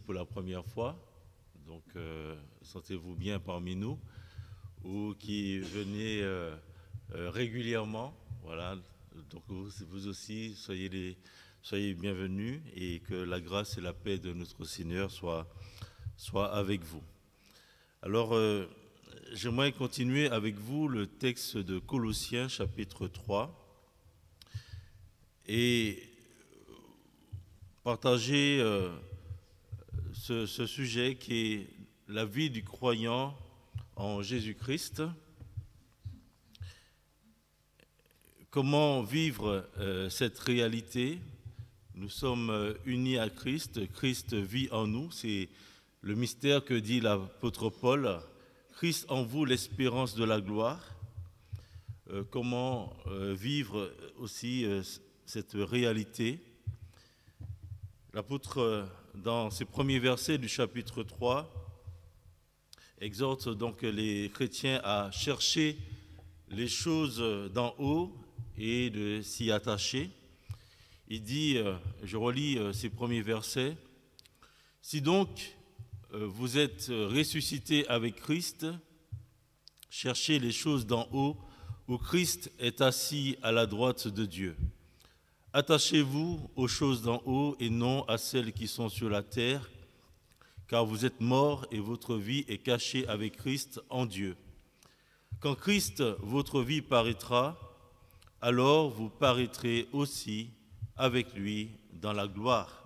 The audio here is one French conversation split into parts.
pour la première fois, donc sentez-vous bien parmi nous, ou qui venez régulièrement, voilà, donc vous aussi, soyez bienvenus et que la grâce et la paix de notre Seigneur soient avec vous. Alors, j'aimerais continuer avec vous le texte de Colossiens chapitre 3 et partager ce sujet qui est la vie du croyant en Jésus-Christ. Comment vivre cette réalité? Nous sommes unis à Christ, Christ vit en nous, c'est le mystère que dit l'apôtre Paul, Christ en vous, l'espérance de la gloire. Comment vivre aussi cette réalité? L'apôtre, dans ses premiers versets du chapitre 3, exhorte donc les chrétiens à chercher les choses d'en haut et de s'y attacher. Il dit, je relis ces premiers versets, « Si donc vous êtes ressuscités avec Christ, cherchez les choses d'en haut où Christ est assis à la droite de Dieu. Attachez-vous aux choses d'en haut et non à celles qui sont sur la terre, car vous êtes morts et votre vie est cachée avec Christ en Dieu. Quand Christ, votre vie, paraîtra, alors vous paraîtrez aussi avec lui dans la gloire. »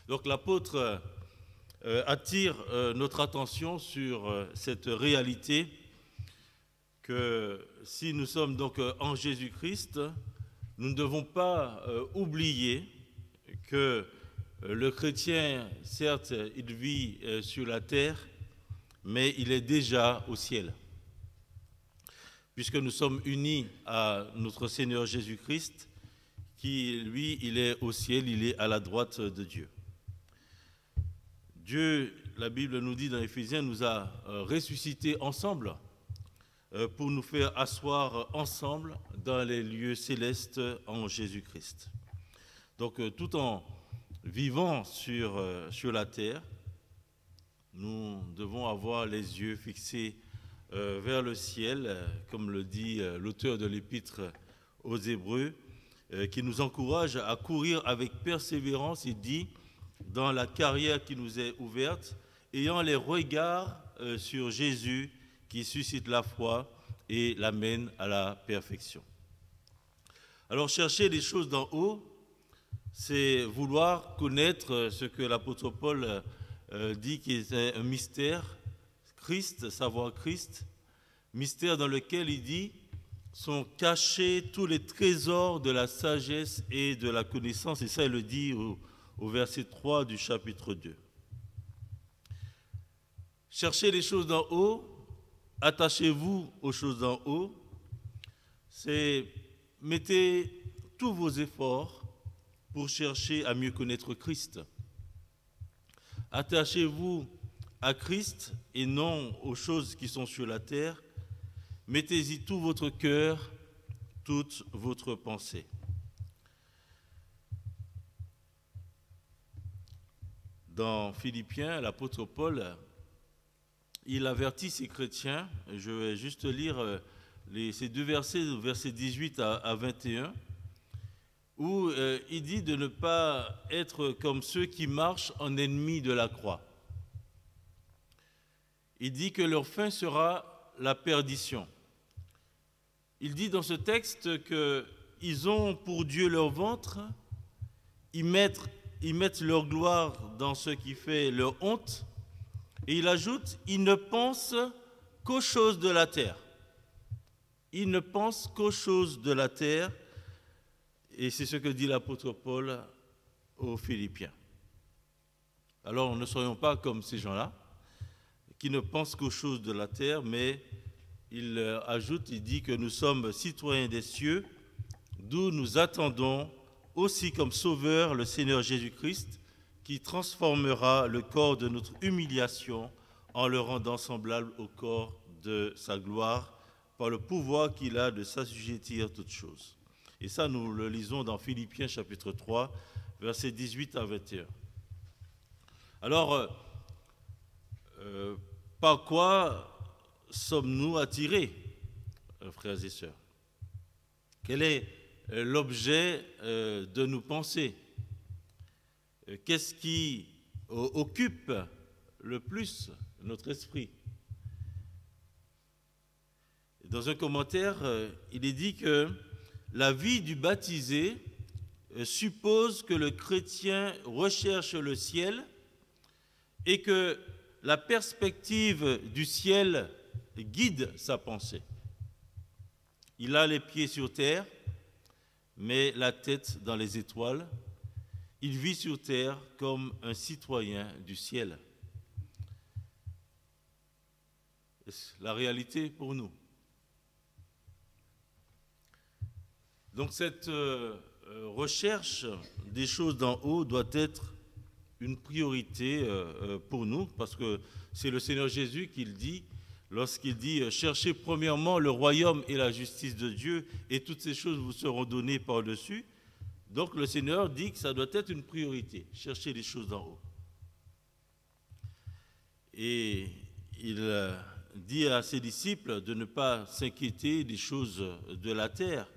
Donc l'apôtre attire notre attention sur cette réalité que si nous sommes donc en Jésus-Christ, nous ne devons pas oublier que le chrétien, certes, il vit sur la terre, mais il est déjà au ciel. Puisque nous sommes unis à notre Seigneur Jésus-Christ, qui, lui, il est au ciel, il est à la droite de Dieu. Dieu, la Bible nous dit dans Éphésiens, nous a ressuscités ensemble pour nous faire asseoir ensemble dans les lieux célestes en Jésus-Christ. Donc, tout en vivant sur la terre, nous devons avoir les yeux fixés vers le ciel, comme le dit l'auteur de l'Épître aux Hébreux, qui nous encourage à courir avec persévérance, il dit, dans la carrière qui nous est ouverte, ayant les regards sur Jésus qui suscite la foi et l'amène à la perfection. Alors, chercher les choses d'en haut, c'est vouloir connaître ce que l'apôtre Paul dit qui est un mystère, Christ, savoir Christ, mystère dans lequel il dit sont cachés tous les trésors de la sagesse et de la connaissance, et ça il le dit au verset 3 du chapitre 2. Cherchez les choses d'en haut, attachez-vous aux choses d'en haut, c'est mettez tous vos efforts pour chercher à mieux connaître Christ. Attachez-vous à Christ et non aux choses qui sont sur la terre. Mettez-y tout votre cœur, toute votre pensée. Dans Philippiens, l'apôtre Paul, il avertit ses chrétiens, je vais juste lire ces deux versets, versets 18 à 21, où il dit de ne pas être comme ceux qui marchent en ennemis de la croix. Il dit que leur fin sera la perdition. Il dit dans ce texte qu'ils ont pour Dieu leur ventre, ils mettent leur gloire dans ce qui fait leur honte, et il ajoute, ils ne pensent qu'aux choses de la terre. Ils ne pensent qu'aux choses de la terre, et c'est ce que dit l'apôtre Paul aux Philippiens. Alors, ne soyons pas comme ces gens-là, qui ne pensent qu'aux choses de la terre, mais il ajoute, il dit que nous sommes citoyens des cieux, d'où nous attendons aussi comme sauveur le Seigneur Jésus-Christ, qui transformera le corps de notre humiliation en le rendant semblable au corps de sa gloire, par le pouvoir qu'il a de s'assujettir toutes choses. Et ça, nous le lisons dans Philippiens chapitre 3, versets 18 à 21. Alors, par quoi sommes-nous attirés, frères et sœurs? Quel est l'objet de nos pensées? Qu'est-ce qui occupe le plus notre esprit? Dans un commentaire, il est dit que la vie du baptisé suppose que le chrétien recherche le ciel et que la perspective du ciel guide sa pensée. Il a les pieds sur terre, mais la tête dans les étoiles. Il vit sur terre comme un citoyen du ciel. La réalité pour nous. Donc cette recherche des choses d'en haut doit être une priorité pour nous, parce que c'est le Seigneur Jésus qui le dit, lorsqu'il dit « Cherchez premièrement le royaume et la justice de Dieu, et toutes ces choses vous seront données par-dessus ». Donc le Seigneur dit que ça doit être une priorité, chercher les choses d'en haut. Et il dit à ses disciples de ne pas s'inquiéter des choses de la terre,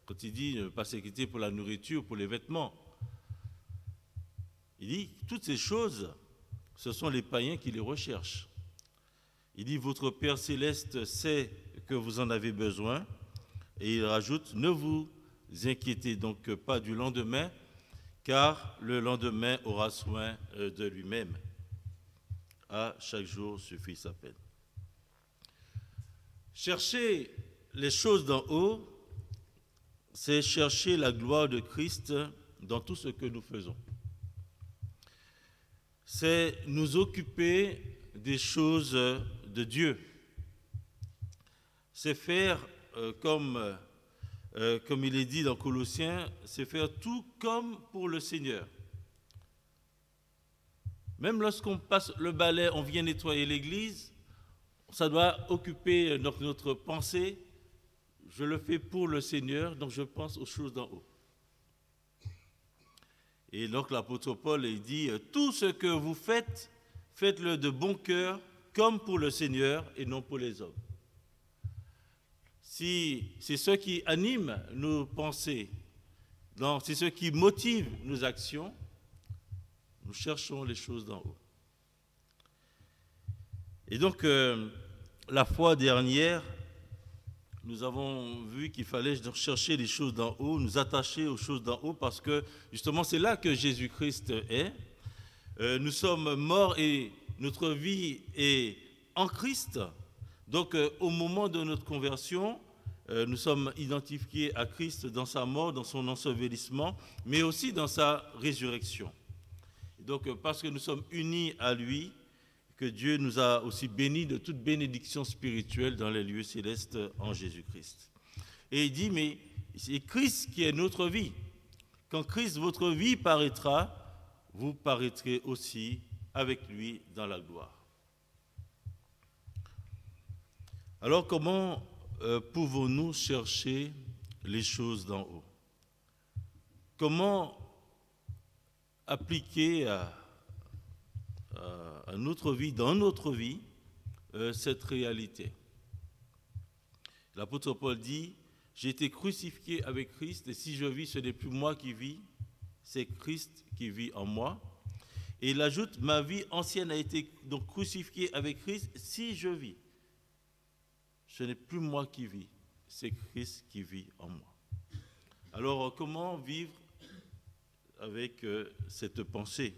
quand il dit ne pas s'inquiéter pour la nourriture, pour les vêtements. Il dit toutes ces choses, ce sont les païens qui les recherchent. Il dit votre Père céleste sait que vous en avez besoin, et il rajoute ne vous inquiétez donc pas du lendemain, car le lendemain aura soin de lui-même. À chaque jour suffit sa peine. Chercher les choses d'en haut, c'est chercher la gloire de Christ dans tout ce que nous faisons. C'est nous occuper des choses de Dieu. C'est faire comme il est dit dans Colossiens, c'est faire tout comme pour le Seigneur. Même lorsqu'on passe le balai, on vient nettoyer l'église, ça doit occuper notre pensée. Je le fais pour le Seigneur, donc je pense aux choses d'en haut. Et donc l'apôtre Paul, il dit, tout ce que vous faites, faites-le de bon cœur, comme pour le Seigneur et non pour les hommes. Si c'est ce qui anime nos pensées, c'est ce qui motive nos actions, nous cherchons les choses d'en haut. Et donc, la fois dernière, nous avons vu qu'il fallait chercher les choses d'en haut, nous attacher aux choses d'en haut, parce que justement c'est là que Jésus-Christ est. Nous sommes morts et notre vie est en Christ. Donc au moment de notre conversion, nous sommes identifiés à Christ dans sa mort, dans son ensevelissement, mais aussi dans sa résurrection. Donc parce que nous sommes unis à lui, que Dieu nous a aussi bénis de toute bénédiction spirituelle dans les lieux célestes en Jésus-Christ. Et il dit, mais c'est Christ qui est notre vie. Quand Christ, votre vie, paraîtra, vous paraîtrez aussi avec lui dans la gloire. Alors comment pouvons-nous chercher les choses d'en haut? Comment appliquer à notre vie, dans notre vie, cette réalité? L'apôtre Paul dit, j'ai été crucifié avec Christ, et si je vis, ce n'est plus moi qui vis, c'est Christ qui vit en moi. Et il ajoute, ma vie ancienne a été donc crucifiée avec Christ, si je vis, ce n'est plus moi qui vis, c'est Christ qui vit en moi. Alors, comment vivre avec cette pensée?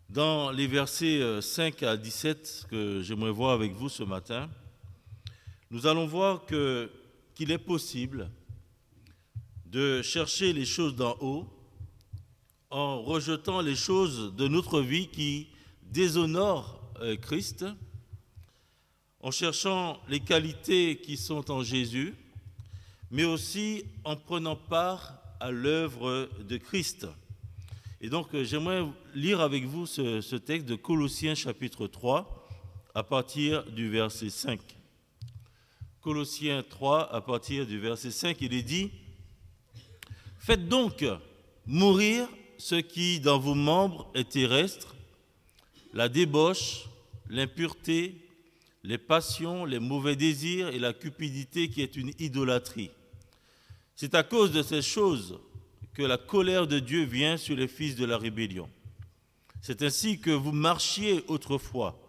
Dans les versets 5 à 17 que j'aimerais voir avec vous ce matin, nous allons voir qu'il est possible de chercher les choses d'en haut en rejetant les choses de notre vie qui déshonorent Christ, en cherchant les qualités qui sont en Jésus, mais aussi en prenant part à l'œuvre de Christ. Et donc, j'aimerais lire avec vous ce texte de Colossiens chapitre 3, à partir du verset 5. Colossiens 3, à partir du verset 5, il est dit « Faites donc mourir ce qui, dans vos membres, est terrestre, la débauche, l'impureté, les passions, les mauvais désirs et la cupidité qui est une idolâtrie. C'est à cause de ces choses que la colère de Dieu vient sur les fils de la rébellion. C'est ainsi que vous marchiez autrefois,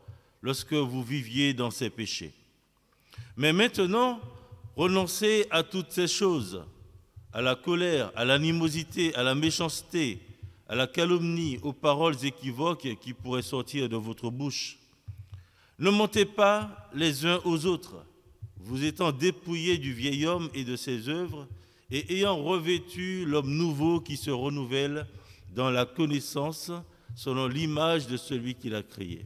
lorsque vous viviez dans ces péchés. Mais maintenant, renoncez à toutes ces choses, à la colère, à l'animosité, à la méchanceté, à la calomnie, aux paroles équivoques qui pourraient sortir de votre bouche. Ne mentez pas les uns aux autres, vous étant dépouillés du vieil homme et de ses œuvres, et ayant revêtu l'homme nouveau qui se renouvelle dans la connaissance selon l'image de celui qui l'a créé.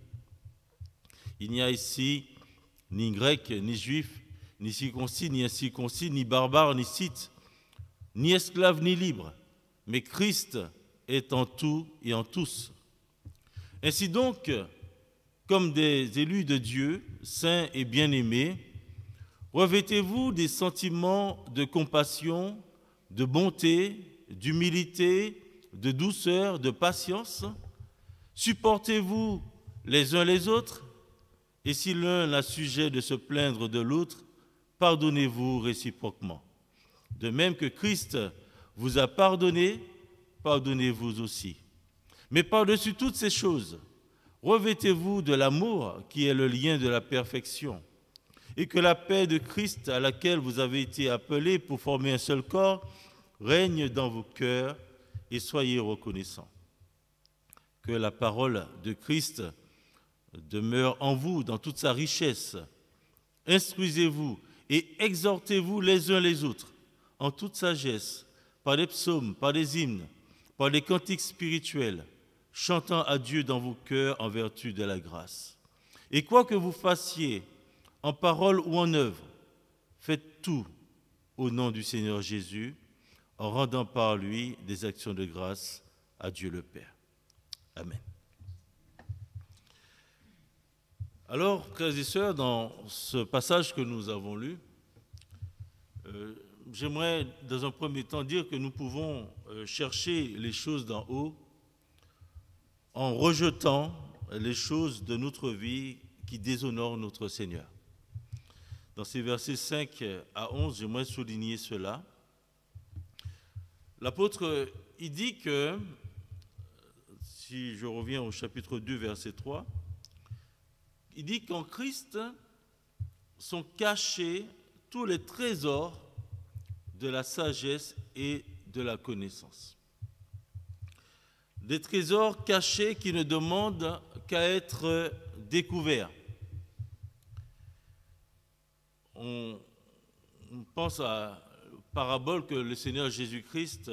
Il n'y a ici ni grec, ni juif, ni circoncis, ni incirconcis, ni barbare, ni scythe, ni esclave, ni libre, mais Christ est en tout et en tous. Ainsi donc, comme des élus de Dieu, saints et bien-aimés, revêtez-vous des sentiments de compassion, de bonté, d'humilité, de douceur, de patience. Supportez-vous les uns les autres, et si l'un a sujet de se plaindre de l'autre, pardonnez-vous réciproquement. De même que Christ vous a pardonné, pardonnez-vous aussi. Mais par-dessus toutes ces choses, revêtez-vous de l'amour qui est le lien de la perfection, et que la paix de Christ à laquelle vous avez été appelés pour former un seul corps règne dans vos cœurs et soyez reconnaissants. Que la parole de Christ demeure en vous dans toute sa richesse. Instruisez-vous et exhortez-vous les uns les autres en toute sagesse, par des psaumes, par des hymnes, par des cantiques spirituels, chantant à Dieu dans vos cœurs en vertu de la grâce. Et quoi que vous fassiez, en parole ou en œuvre, faites tout au nom du Seigneur Jésus, en rendant par lui des actions de grâce à Dieu le Père. Amen. Alors, frères et sœurs, dans ce passage que nous avons lu, j'aimerais dans un premier temps dire que nous pouvons chercher les choses d'en haut en rejetant les choses de notre vie qui déshonorent notre Seigneur. Dans ces versets 5 à 11, j'aimerais souligner cela. L'apôtre, il dit que, si je reviens au chapitre 2, verset 3, il dit qu'en Christ sont cachés tous les trésors de la sagesse et de la connaissance. Des trésors cachés qui ne demandent qu'à être découverts. On pense à la parabole que le Seigneur Jésus-Christ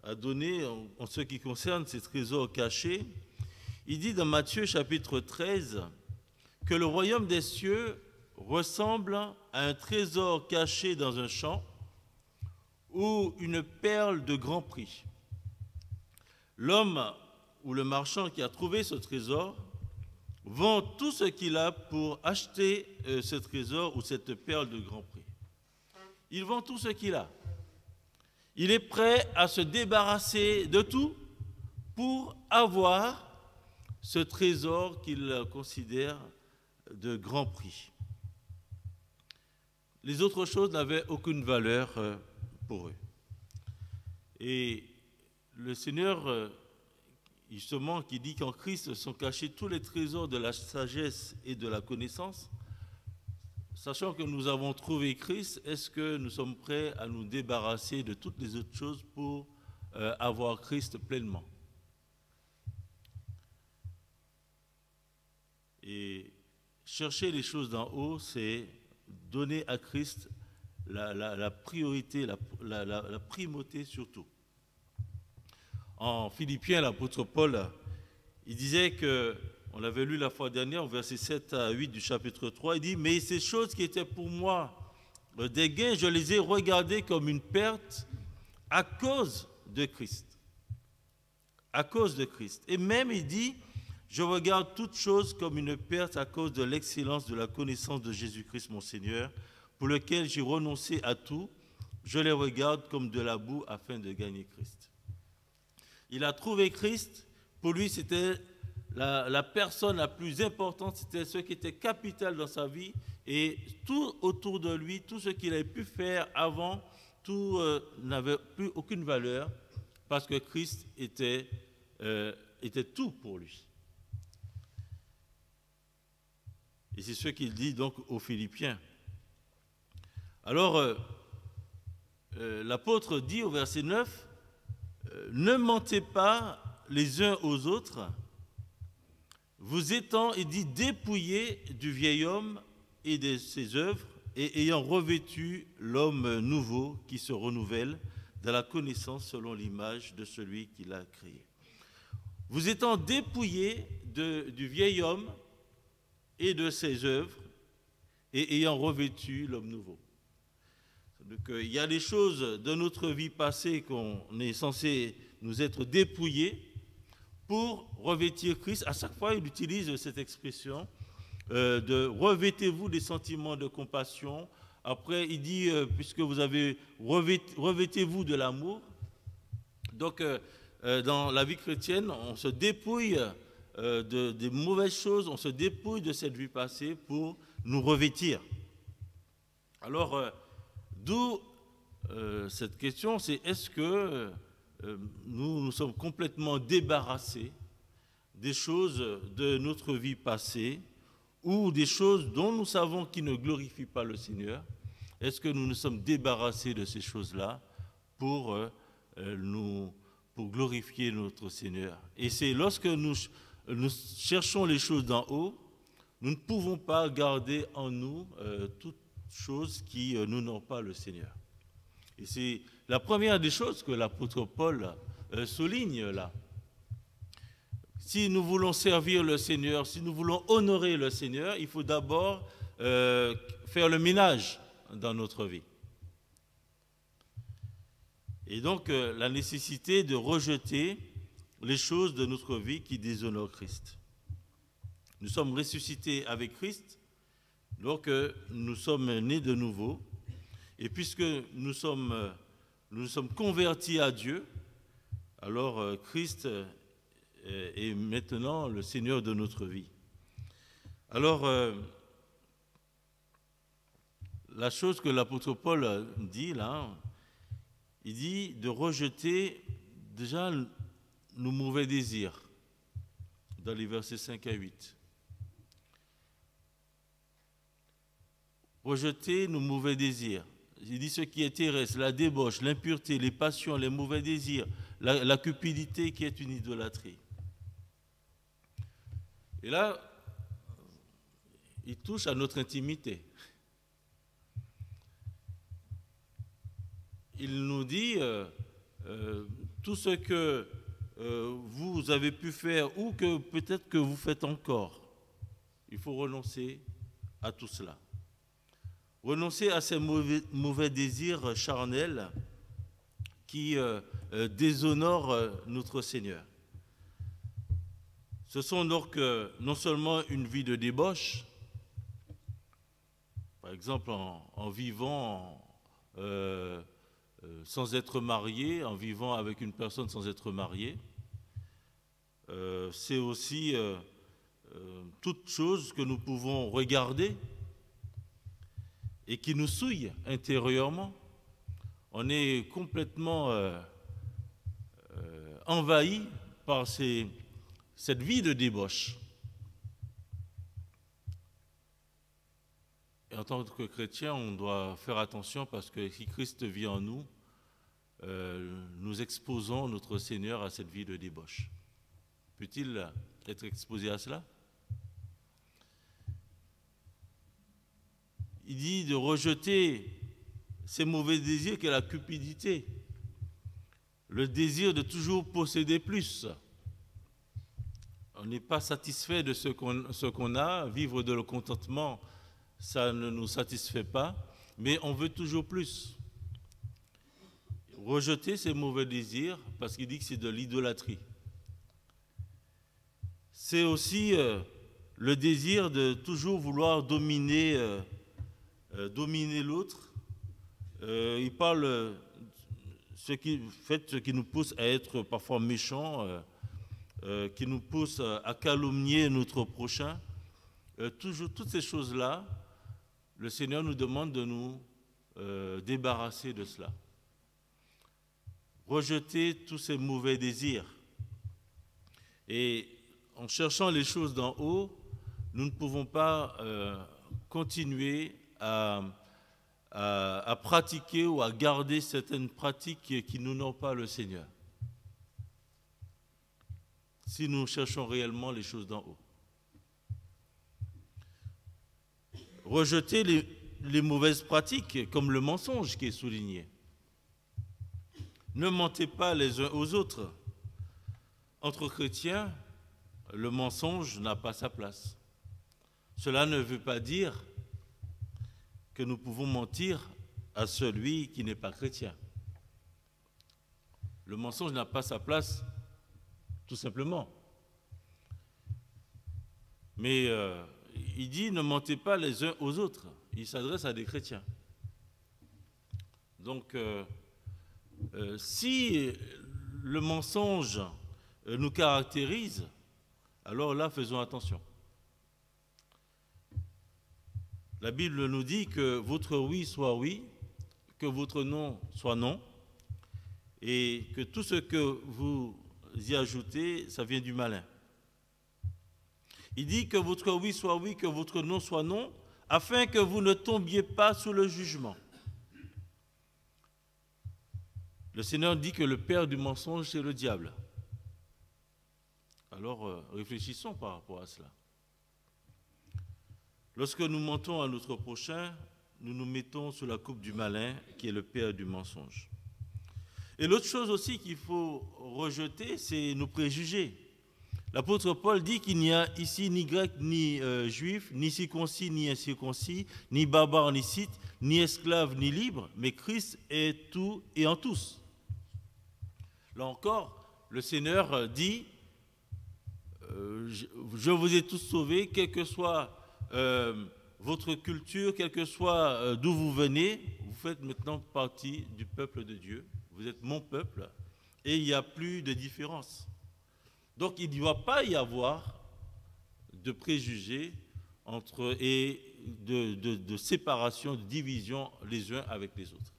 a donnée en ce qui concerne ces trésors cachés. Il dit dans Matthieu chapitre 13 que le royaume des cieux ressemble à un trésor caché dans un champ ou une perle de grand prix. L'homme ou le marchand qui a trouvé ce trésor vend tout ce qu'il a pour acheter ce trésor ou cette perle de grand prix. Il vend tout ce qu'il a. Il est prêt à se débarrasser de tout pour avoir ce trésor qu'il considère de grand prix. Les autres choses n'avaient aucune valeur pour eux. Et le Seigneur, justement, qui dit qu'en Christ sont cachés tous les trésors de la sagesse et de la connaissance, sachant que nous avons trouvé Christ, est-ce que nous sommes prêts à nous débarrasser de toutes les autres choses pour avoir Christ pleinement? Et chercher les choses d'en haut, c'est donner à Christ la priorité, la primauté surtout. En Philippiens, l'apôtre Paul, il disait que, on l'avait lu la fois dernière, au verset 7 à 8 du chapitre 3, il dit « Mais ces choses qui étaient pour moi des gains, je les ai regardées comme une perte à cause de Christ. » À cause de Christ. Et même, il dit « Je regarde toutes choses comme une perte à cause de l'excellence de la connaissance de Jésus-Christ, mon Seigneur, pour lequel j'ai renoncé à tout. Je les regarde comme de la boue afin de gagner Christ. » Il a trouvé Christ. Pour lui, c'était la personne la plus importante, c'était ce qui était capital dans sa vie, et tout autour de lui, tout ce qu'il avait pu faire avant, tout n'avait plus aucune valeur, parce que Christ était tout pour lui. Et c'est ce qu'il dit donc aux Philippiens. Alors, l'apôtre dit au verset 9, ne mentez pas les uns aux autres, vous étant, il dit, dépouillés du vieil homme et de ses œuvres, et ayant revêtu l'homme nouveau qui se renouvelle dans la connaissance selon l'image de celui qui l'a créé. Vous étant dépouillés du vieil homme et de ses œuvres, et ayant revêtu l'homme nouveau. Donc, il y a des choses de notre vie passée qu'on est censé nous être dépouillés pour revêtir Christ. À chaque fois, il utilise cette expression de revêtez-vous des sentiments de compassion. Après, il dit, puisque vous avez revêtez-vous de l'amour. Donc, dans la vie chrétienne, on se dépouille des mauvaises choses, on se dépouille de cette vie passée pour nous revêtir. Alors, d'où cette question, c'est est-ce que nous sommes complètement débarrassés des choses de notre vie passée ou des choses dont nous savons qui ne glorifient pas le Seigneur? Est-ce que nous nous sommes débarrassés de ces choses-là pour glorifier notre Seigneur? Et c'est lorsque nous cherchons les choses d'en haut, nous ne pouvons pas garder en nous toutes choses qui n'honorent pas le Seigneur. Et c'est la première des choses que l'apôtre Paul souligne là. Si nous voulons servir le Seigneur, si nous voulons honorer le Seigneur, il faut d'abord faire le ménage dans notre vie. Et donc, la nécessité de rejeter les choses de notre vie qui déshonorent Christ. Nous sommes ressuscités avec Christ, donc nous sommes nés de nouveau. Et puisque nous sommes convertis à Dieu, alors Christ est maintenant le Seigneur de notre vie. Alors, la chose que l'apôtre Paul dit là, il dit de rejeter déjà nos mauvais désirs, dans les versets 5 à 8. Rejeter nos mauvais désirs. Il dit ce qui est terrestre, la débauche, l'impureté, les passions, les mauvais désirs, la cupidité qui est une idolâtrie. Et là, il touche à notre intimité. Il nous dit tout ce que vous avez pu faire ou que peut-être que vous faites encore. Il faut renoncer à tout cela. Renoncer à ces mauvais désirs charnels qui déshonorent notre Seigneur. Ce sont donc non seulement une vie de débauche, par exemple en vivant sans être marié, en vivant avec une personne sans être marié, c'est aussi toute chose que nous pouvons regarder et qui nous souille intérieurement. On est complètement envahi par cette vie de débauche. Et en tant que chrétien, on doit faire attention parce que si Christ vit en nous, nous exposons notre Seigneur à cette vie de débauche. Peut-il être exposé à cela? Il dit de rejeter ces mauvais désirs qu'est la cupidité, le désir de toujours posséder plus. On n'est pas satisfait de ce qu'on a, vivre de le contentement, ça ne nous satisfait pas, mais on veut toujours plus. Rejeter ces mauvais désirs, parce qu'il dit que c'est de l'idolâtrie. C'est aussi le désir de toujours vouloir dominer l'autre. Il parle ce qui nous pousse à être parfois méchants, qui nous poussent à calomnier notre prochain, toujours toutes ces choses-là, le Seigneur nous demande de nous débarrasser de cela. Rejeter tous ces mauvais désirs. Et en cherchant les choses d'en haut, nous ne pouvons pas continuer à pratiquer ou à garder certaines pratiques qui n'honorent pas le Seigneur. Si nous cherchons réellement les choses d'en haut. Rejeter les mauvaises pratiques, comme le mensonge qui est souligné. Ne mentez pas les uns aux autres. Entre chrétiens, le mensonge n'a pas sa place. Cela ne veut pas dire que nous pouvons mentir à celui qui n'est pas chrétien. Le mensonge n'a pas sa place, tout simplement. Mais il dit ne mentez pas les uns aux autres. Il s'adresse à des chrétiens. Donc, si le mensonge nous caractérise, alors là, faisons attention. La Bible nous dit que votre oui soit oui, que votre non soit non, et que tout ce que vous y ajoutez, ça vient du malin. Il dit que votre oui soit oui, que votre non soit non, afin que vous ne tombiez pas sous le jugement. Le Seigneur dit que le père du mensonge, c'est le diable. Alors, réfléchissons par rapport à cela. Lorsque nous mentons à notre prochain, nous nous mettons sous la coupe du malin, qui est le père du mensonge. Et l'autre chose aussi qu'il faut rejeter, c'est nos préjugés. L'apôtre Paul dit qu'il n'y a ici ni grec, ni juif, ni circoncis, ni incirconcis, ni barbare, ni scythe, ni esclave, ni libre, mais Christ est tout et en tous. Là encore, le Seigneur dit je vous ai tous sauvés, quelle que soit votre culture, quelle que soit d'où vous venez, vous faites maintenant partie du peuple de Dieu. Vous êtes mon peuple et il n'y a plus de différence. Donc il ne doit pas y avoir de préjugés et de séparation, de division les uns avec les autres.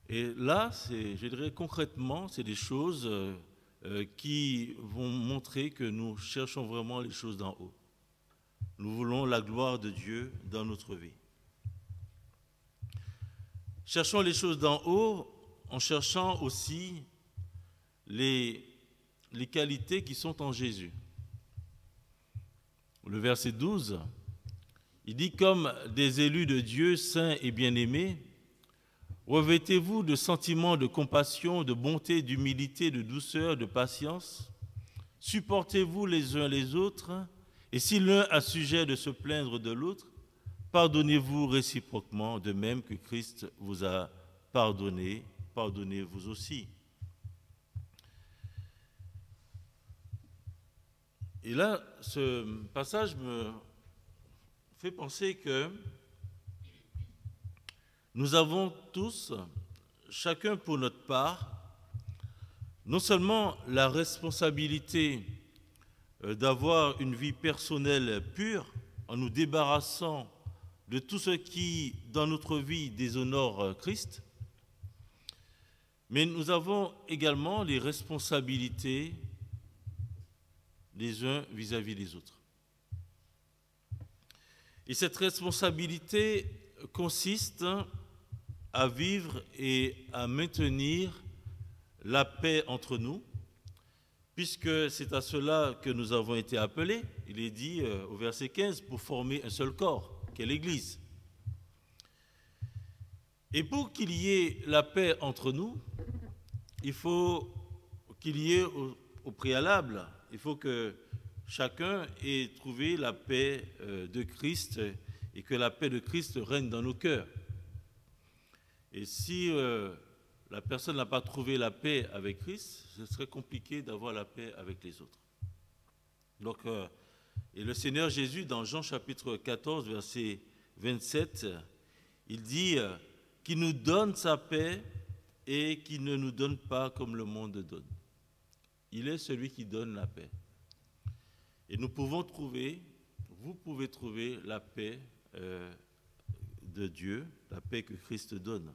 Et là, je dirais concrètement, c'est des choses qui vont montrer que nous cherchons vraiment les choses d'en haut. Nous voulons la gloire de Dieu dans notre vie. Cherchons les choses d'en haut en cherchant aussi les qualités qui sont en Jésus. Le verset 12, il dit « Comme des élus de Dieu, saints et bien-aimés, revêtez-vous de sentiments de compassion, de bonté, d'humilité, de douceur, de patience. Supportez-vous les uns les autres, et si l'un a sujet de se plaindre de l'autre, pardonnez-vous réciproquement, de même que Christ vous a pardonné, pardonnez-vous aussi. » Et là, ce passage me fait penser que nous avons tous, chacun pour notre part, non seulement la responsabilité d'avoir une vie personnelle pure en nous débarrassant de tout ce qui, dans notre vie, déshonore Christ, mais nous avons également les responsabilités les uns vis-à-vis des autres. Et cette responsabilité consiste à vivre et à maintenir la paix entre nous, puisque c'est à cela que nous avons été appelés. Il est dit au verset 15, pour former un seul corps, qu'est l'Église. Et pour qu'il y ait la paix entre nous, il faut qu'il y ait au préalable, il faut que chacun ait trouvé la paix de Christ et que la paix de Christ règne dans nos cœurs. Et si la personne n'a pas trouvé la paix avec Christ, ce serait compliqué d'avoir la paix avec les autres. Donc, et le Seigneur Jésus, dans Jean chapitre 14, verset 27, il dit qu'il nous donne sa paix et qu'il ne nous donne pas comme le monde donne. il est celui qui donne la paix. Et nous pouvons trouver, vous pouvez trouver la paix de Dieu, la paix que Christ donne.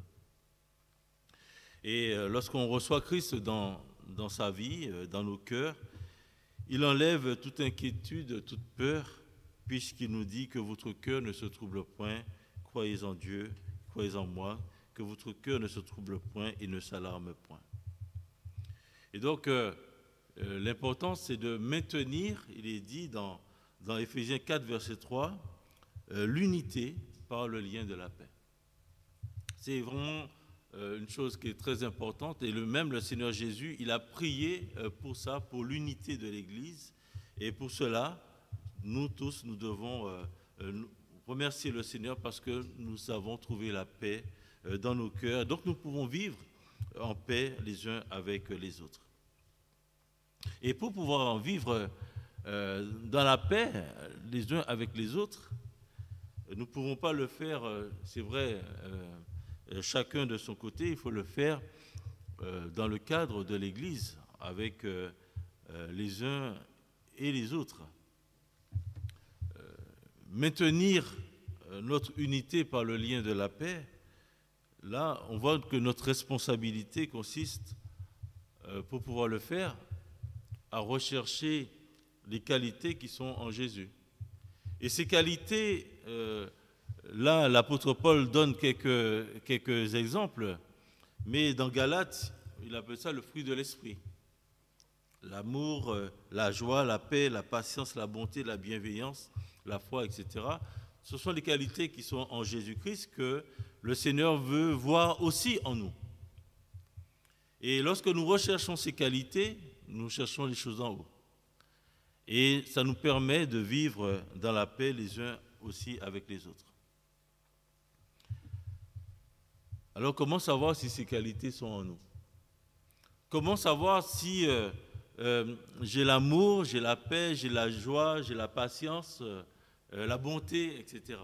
Et lorsqu'on reçoit Christ dans sa vie, dans nos cœurs, il enlève toute inquiétude, toute peur, puisqu'il nous dit que votre cœur ne se trouble point, croyez en Dieu, croyez en moi, que votre cœur ne se trouble point et ne s'alarme point. Et donc, l'important, c'est de maintenir, il est dit dans Éphésiens 4, verset 3, l'unité par le lien de la paix. C'est vraiment une chose qui est très importante, et même le Seigneur Jésus, il a prié pour ça, pour l'unité de l'Église, et pour cela, nous tous, nous devons remercier le Seigneur parce que nous avons trouvé la paix dans nos cœurs, donc nous pouvons vivre en paix les uns avec les autres. Et pour pouvoir en vivre dans la paix les uns avec les autres, nous ne pouvons pas le faire, c'est vrai, chacun de son côté, il faut le faire dans le cadre de l'Église, avec les uns et les autres. Maintenir notre unité par le lien de la paix, là, on voit que notre responsabilité consiste, pour pouvoir le faire, à rechercher les qualités qui sont en Jésus. Et ces qualités, là, l'apôtre Paul donne quelques exemples, mais dans Galates, il appelle ça le fruit de l'esprit. L'amour, la joie, la paix, la patience, la bonté, la bienveillance, la foi, etc. Ce sont les qualités qui sont en Jésus-Christ que le Seigneur veut voir aussi en nous. Et lorsque nous recherchons ces qualités, nous cherchons les choses en haut. Et ça nous permet de vivre dans la paix les uns aussi avec les autres. Alors comment savoir si ces qualités sont en nous? Comment savoir si j'ai l'amour, j'ai la paix, j'ai la joie, j'ai la patience, la bonté, etc.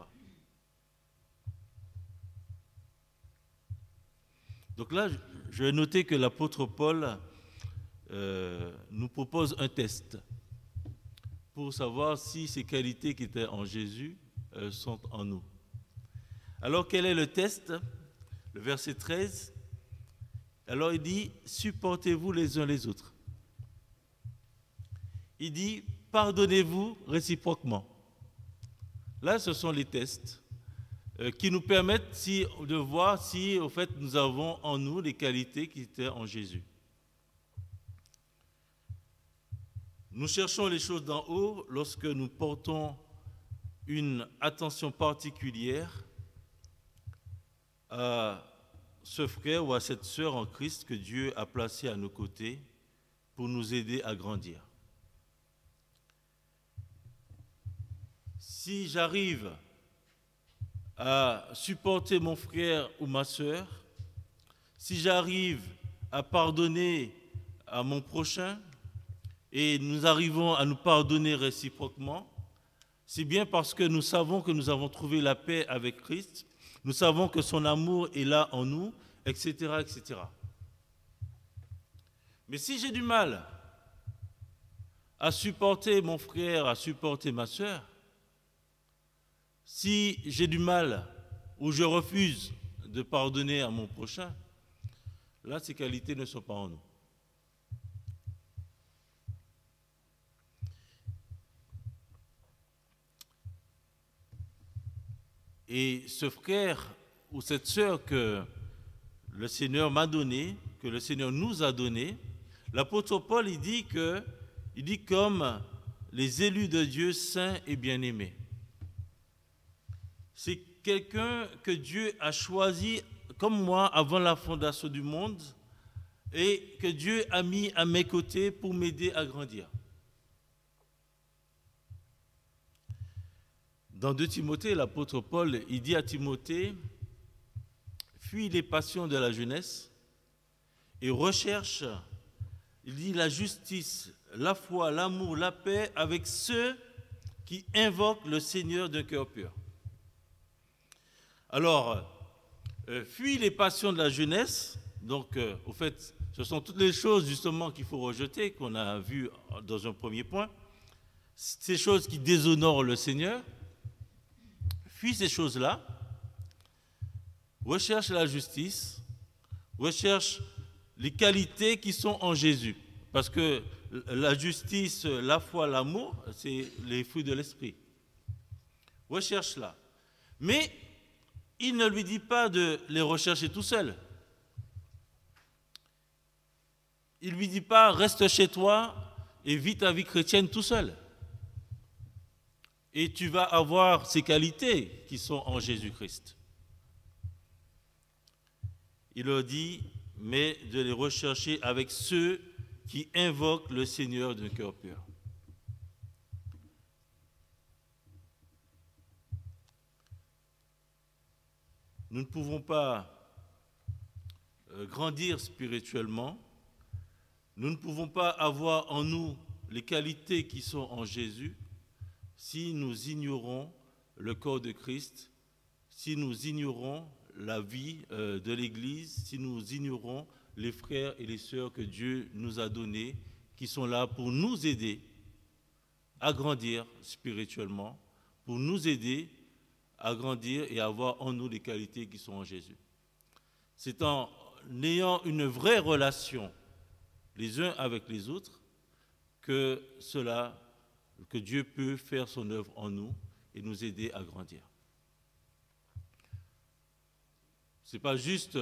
Donc là, je vais noter que l'apôtre Paul nous propose un test pour savoir si ces qualités qui étaient en Jésus sont en nous. Alors, quel est le test? Le verset 13. Alors, il dit, supportez-vous les uns les autres. Il dit, pardonnez-vous réciproquement. Là, ce sont les tests qui nous permettent de voir si, au fait, nous avons en nous les qualités qui étaient en Jésus. Nous cherchons les choses d'en haut lorsque nous portons une attention particulière à ce frère ou à cette sœur en Christ que Dieu a placé à nos côtés pour nous aider à grandir. Si j'arrive à supporter mon frère ou ma sœur, si j'arrive à pardonner à mon prochain, et nous arrivons à nous pardonner réciproquement, c'est bien parce que nous savons que nous avons trouvé la paix avec Christ, nous savons que son amour est là en nous, etc., etc. Mais si j'ai du mal à supporter mon frère, à supporter ma sœur, si j'ai du mal ou je refuse de pardonner à mon prochain, là, ces qualités ne sont pas en nous. Et ce frère ou cette sœur que le Seigneur m'a donné, que le Seigneur nous a donné, l'apôtre Paul, il dit comme les élus de Dieu saints et bien-aimés. C'est quelqu'un que Dieu a choisi comme moi avant la fondation du monde et que Dieu a mis à mes côtés pour m'aider à grandir. Dans 2 Timothée, l'apôtre Paul, il dit à Timothée, « Fuis les passions de la jeunesse et recherche, il dit, la justice, la foi, l'amour, la paix avec ceux qui invoquent le Seigneur d'un cœur pur. » Alors, fuis les passions de la jeunesse, donc au fait, Ce sont toutes les choses justement qu'il faut rejeter, qu'on a vues dans un premier point. Ces choses qui déshonorent le Seigneur. Fuis ces choses-là. Recherche la justice. Recherche les qualités qui sont en Jésus. Parce que la justice, la foi, l'amour, c'est les fruits de l'esprit. Recherche-la. Mais il ne lui dit pas de les rechercher tout seul. Il ne lui dit pas reste chez toi et vis ta vie chrétienne tout seul. Et tu vas avoir ces qualités qui sont en Jésus-Christ. Il leur dit, mais de les rechercher avec ceux qui invoquent le Seigneur d'un cœur pur. Nous ne pouvons pas grandir spirituellement, nous ne pouvons pas avoir en nous les qualités qui sont en Jésus si nous ignorons le corps de Christ, si nous ignorons la vie de l'Église, si nous ignorons les frères et les sœurs que Dieu nous a donnés, qui sont là pour nous aider à grandir spirituellement, pour nous aider à grandir et à avoir en nous les qualités qui sont en Jésus. C'est en ayant une vraie relation les uns avec les autres que Dieu peut faire son œuvre en nous et nous aider à grandir. Ce n'est pas juste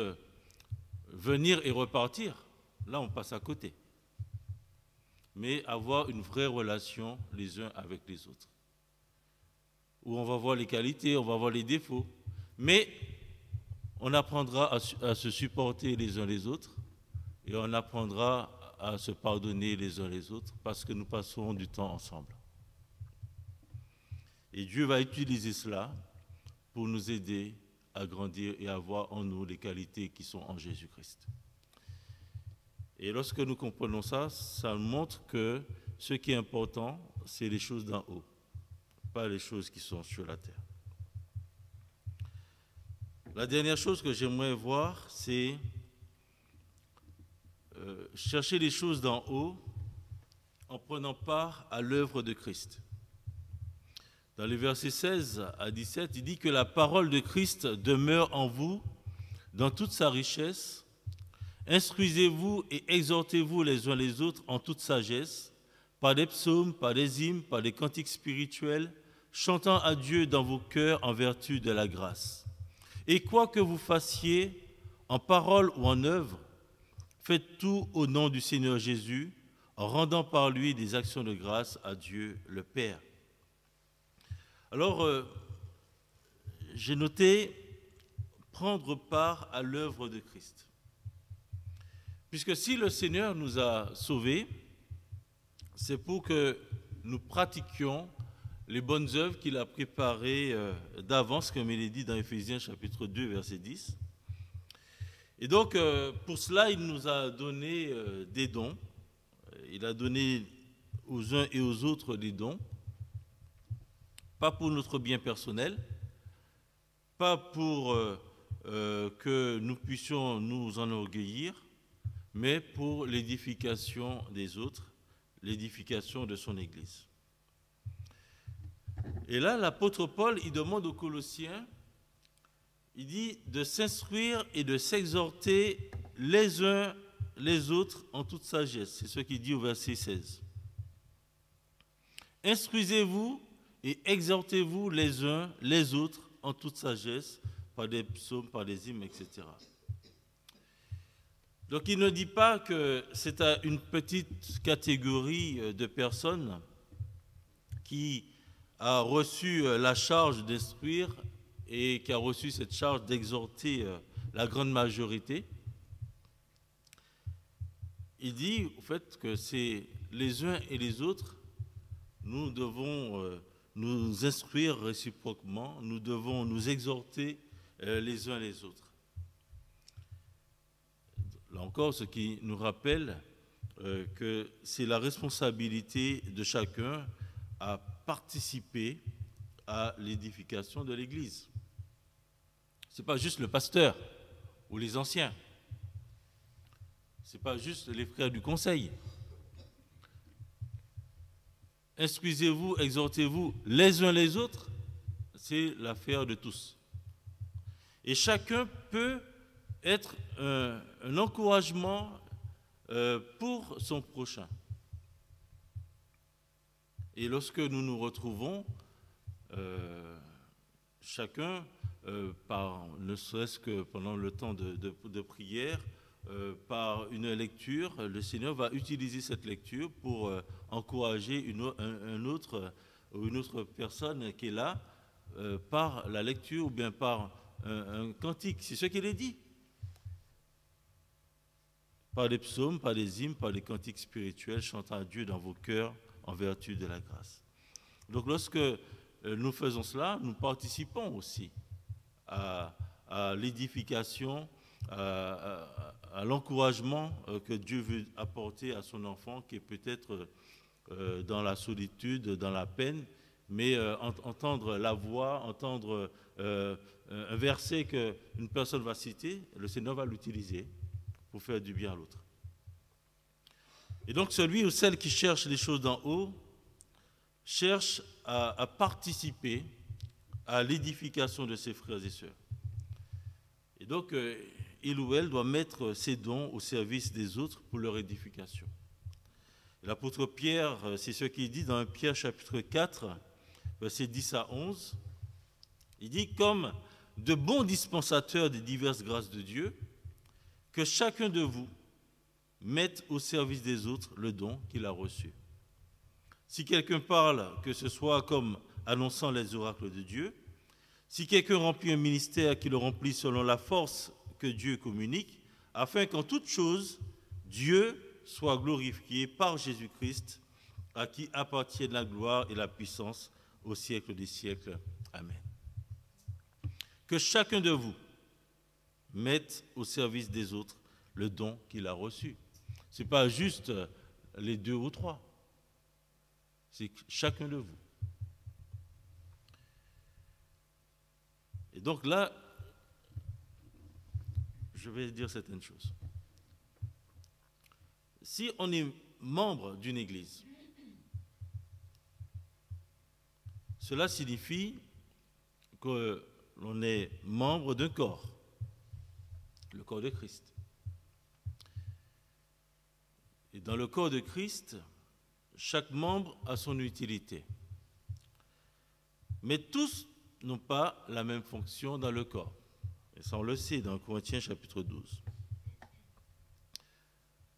venir et repartir, là on passe à côté, mais avoir une vraie relation les uns avec les autres, où on va voir les qualités, on va voir les défauts, mais on apprendra à se supporter les uns les autres et on apprendra à se pardonner les uns les autres parce que nous passons du temps ensemble. Et Dieu va utiliser cela pour nous aider à grandir et à avoir en nous les qualités qui sont en Jésus-Christ. Et lorsque nous comprenons ça, ça montre que ce qui est important, c'est les choses d'en haut, pas les choses qui sont sur la terre. La dernière chose que j'aimerais voir, c'est chercher les choses d'en haut en prenant part à l'œuvre de Christ. Dans les versets 16 à 17, il dit que la parole de Christ demeure en vous dans toute sa richesse. Instruisez-vous et exhortez-vous les uns les autres en toute sagesse, par des psaumes, par des hymnes, par des cantiques spirituels, chantant à Dieu dans vos cœurs en vertu de la grâce. Et quoi que vous fassiez, en parole ou en œuvre, faites tout au nom du Seigneur Jésus, en rendant par lui des actions de grâce à Dieu le Père. Alors, j'ai noté prendre part à l'œuvre de Christ. Puisque si le Seigneur nous a sauvés, c'est pour que nous pratiquions les bonnes œuvres qu'il a préparées d'avance, comme il est dit dans Éphésiens chapitre 2, verset 10. Et donc, pour cela, il nous a donné des dons. Il a donné aux uns et aux autres des dons. Pas pour notre bien personnel, pas pour que nous puissions nous enorgueillir, mais pour l'édification des autres, l'édification de son Église. Et là, l'apôtre Paul, il demande aux Colossiens, il dit de s'instruire et de s'exhorter les uns les autres en toute sagesse. C'est ce qu'il dit au verset 16. Instruisez-vous et exhortez-vous les uns les autres en toute sagesse, par des psaumes, par des hymnes, etc. Donc il ne dit pas que c'est à une petite catégorie de personnes qui a reçu la charge d'instruire et qui a reçu cette charge d'exhorter la grande majorité. Il dit au fait que c'est les uns et les autres, nous devons nous instruire réciproquement, nous devons nous exhorter les uns les autres. Là encore, ce qui nous rappelle que c'est la responsabilité de chacun à participer à l'édification de l'Église. Ce n'est pas juste le pasteur ou les anciens. Ce n'est pas juste les frères du conseil. Instruisez-vous, exhortez-vous les uns les autres, c'est l'affaire de tous. Et chacun peut être un encouragement pour son prochain. Et lorsque nous nous retrouvons, chacun, ne serait-ce que pendant le temps de prière, par une lecture, le Seigneur va utiliser cette lecture pour encourager une autre personne qui est là, par la lecture ou bien par un cantique. C'est ce qu'il est dit. Par des psaumes, par des hymnes, par des cantiques spirituels, chantant à Dieu dans vos cœurs en vertu de la grâce. Donc lorsque nous faisons cela, nous participons aussi à l'édification, à l'encouragement que Dieu veut apporter à son enfant qui est peut-être dans la solitude, dans la peine, mais entendre la voix, entendre un verset qu'une personne va citer, le Seigneur va l'utiliser pour faire du bien à l'autre. Et donc celui ou celle qui cherche les choses d'en haut cherche à participer à l'édification de ses frères et sœurs. Et donc, il ou elle doit mettre ses dons au service des autres pour leur édification. L'apôtre Pierre, c'est ce qu'il dit dans 1 Pierre chapitre 4, versets 10 à 11. Il dit, comme de bons dispensateurs des diverses grâces de Dieu, que chacun de vous mette au service des autres le don qu'il a reçu. Si quelqu'un parle, que ce soit comme annonçant les oracles de Dieu, si quelqu'un remplit un ministère, qu'il le remplit selon la force que Dieu communique, afin qu'en toute chose, Dieu soit glorifié par Jésus-Christ, à qui appartiennent la gloire et la puissance au siècle des siècles. Amen. Que chacun de vous mette au service des autres le don qu'il a reçu. Ce n'est pas juste les 2 ou 3, c'est chacun de vous. Et donc là, je vais dire certaines choses. Si on est membre d'une église, cela signifie que l'on est membre d'un corps, le corps de Christ. Et dans le corps de Christ, chaque membre a son utilité. Mais tous n'ont pas la même fonction dans le corps. Et ça, on le sait dans Corinthiens chapitre 12.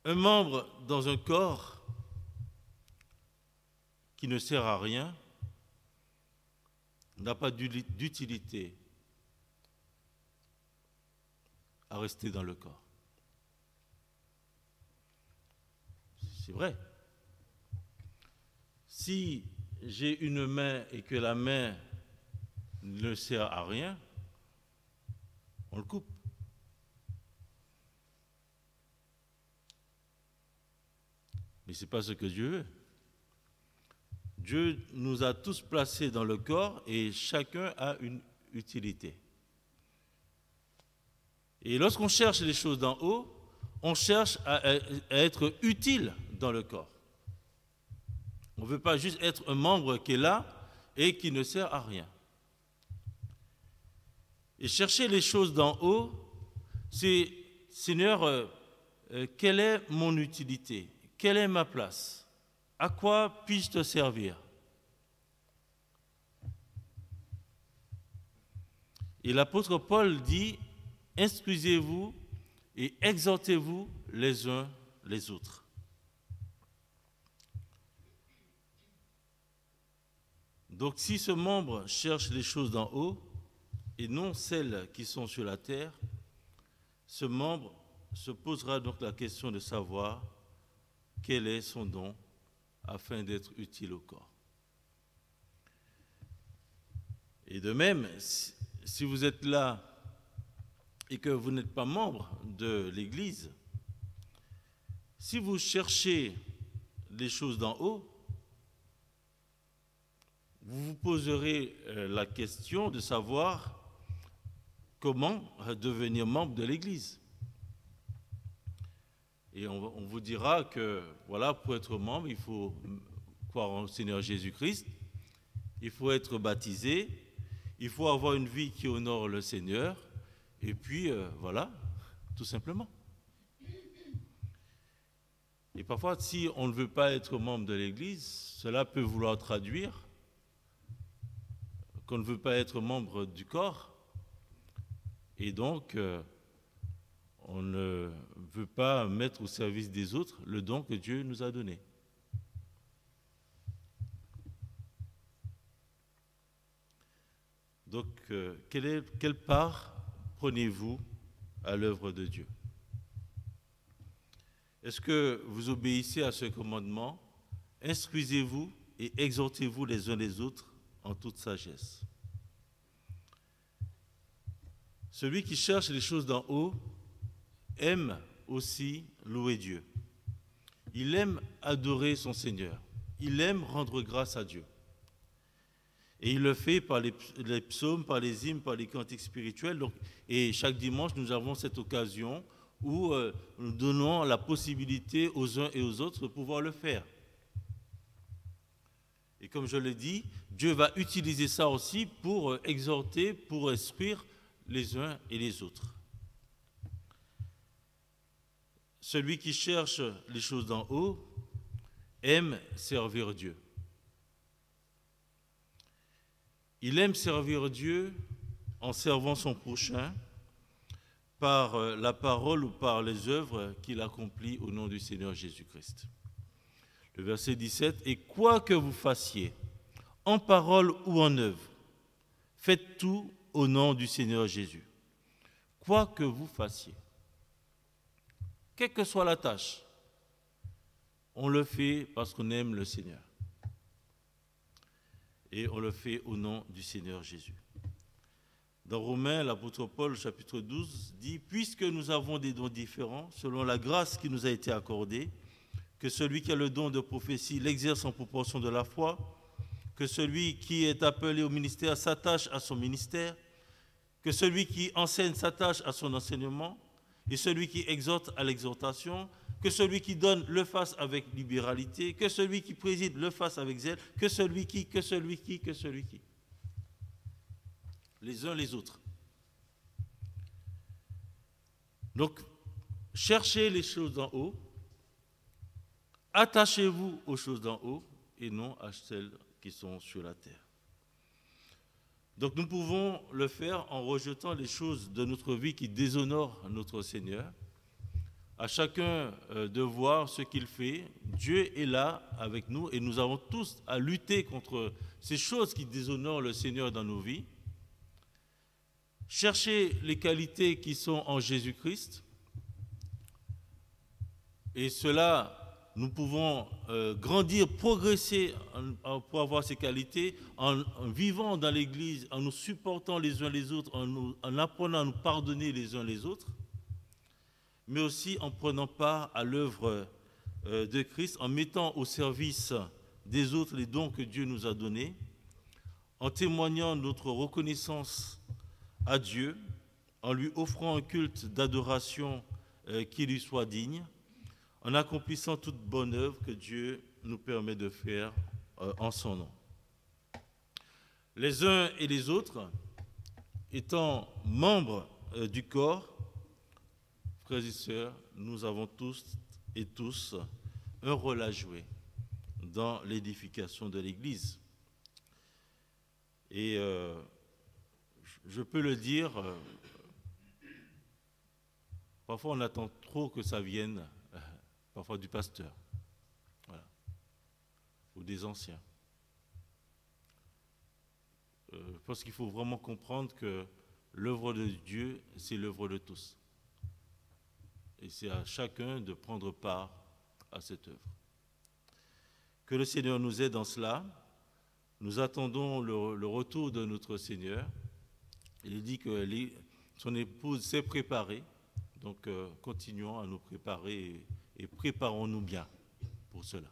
Un membre dans un corps qui ne sert à rien n'a pas d'utilité à rester dans le corps. C'est vrai. Si j'ai une main et que la main ne sert à rien, on le coupe. Mais ce n'est pas ce que Dieu veut. Dieu nous a tous placés dans le corps et chacun a une utilité. Et lorsqu'on cherche les choses d'en haut, on cherche à être utile dans le corps. On ne veut pas juste être un membre qui est là et qui ne sert à rien. Et chercher les choses d'en haut, c'est, Seigneur, quelle est mon utilité? Quelle est ma place? À quoi puis-je te servir? Et l'apôtre Paul dit, instruisez-vous et exhortez-vous les uns les autres. Donc si ce membre cherche les choses d'en haut et non celles qui sont sur la terre, ce membre se posera donc la question de savoir quel est son don afin d'être utile au corps. Et de même, si vous êtes là et que vous n'êtes pas membre de l'Église, si vous cherchez les choses d'en haut, vous vous poserez la question de savoir comment devenir membre de l'Église. Et on vous dira que, voilà, pour être membre, il faut croire en Seigneur Jésus-Christ, il faut être baptisé, il faut avoir une vie qui honore le Seigneur, et puis, voilà, tout simplement. Et parfois, si on ne veut pas être membre de l'Église, cela peut vouloir traduire qu'on ne veut pas être membre du corps, et donc on ne veut pas mettre au service des autres le don que Dieu nous a donné. Donc, quelle part prenez-vous à l'œuvre de Dieu? Est-ce que vous obéissez à ce commandement? Instruisez-vous et exhortez-vous les uns les autres en toute sagesse. Celui qui cherche les choses d'en haut aime aussi louer Dieu. Il aime adorer son Seigneur. Il aime rendre grâce à Dieu. Et il le fait par les psaumes, par les hymnes, par les cantiques spirituels. Donc, et chaque dimanche, nous avons cette occasion où nous donnons la possibilité aux uns et aux autres de pouvoir le faire. Et comme je l'ai dit, Dieu va utiliser ça aussi pour exhorter, pour instruire les uns et les autres. Celui qui cherche les choses d'en haut aime servir Dieu. Il aime servir Dieu en servant son prochain par la parole ou par les œuvres qu'il accomplit au nom du Seigneur Jésus-Christ. Le verset 17, « Et quoi que vous fassiez, en parole ou en œuvre, faites tout au nom du Seigneur Jésus. » Quoi que vous fassiez, quelle que soit la tâche, on le fait parce qu'on aime le Seigneur. Et on le fait au nom du Seigneur Jésus. Dans Romains, l'apôtre Paul, chapitre 12, dit « Puisque nous avons des dons différents, selon la grâce qui nous a été accordée, que celui qui a le don de prophétie l'exerce en proportion de la foi, que celui qui est appelé au ministère s'attache à son ministère, que celui qui enseigne s'attache à son enseignement, et celui qui exhorte à l'exhortation, que celui qui donne le fasse avec libéralité, que celui qui préside le fasse avec zèle, que celui qui. Les uns les autres. Donc, cherchez les choses d'en haut, attachez-vous aux choses d'en haut et non à celles qui sont sur la terre. Donc nous pouvons le faire en rejetant les choses de notre vie qui déshonorent notre Seigneur. À chacun de voir ce qu'il fait. Dieu est là avec nous et nous avons tous à lutter contre ces choses qui déshonorent le Seigneur dans nos vies. Cherchez les qualités qui sont en Jésus-Christ. Et cela, nous pouvons grandir, progresser pour avoir ces qualités en vivant dans l'Église, en nous supportant les uns les autres, en apprenant à nous pardonner les uns les autres, mais aussi en prenant part à l'œuvre de Christ, en mettant au service des autres les dons que Dieu nous a donnés, en témoignant notre reconnaissance à Dieu, en lui offrant un culte d'adoration qui lui soit digne, en accomplissant toute bonne œuvre que Dieu nous permet de faire en son nom. Les uns et les autres, étant membres du corps, frères et sœurs, nous avons tous et tous un rôle à jouer dans l'édification de l'Église. Et je peux le dire, parfois on attend trop que ça vienne, parfois du pasteur, voilà, ou des anciens. Je pense qu'il faut vraiment comprendre que l'œuvre de Dieu, c'est l'œuvre de tous. Et c'est à chacun de prendre part à cette œuvre. Que le Seigneur nous aide dans cela. Nous attendons le retour de notre Seigneur. Il dit que son épouse s'est préparée. Donc continuons à nous préparer et préparons-nous bien pour cela.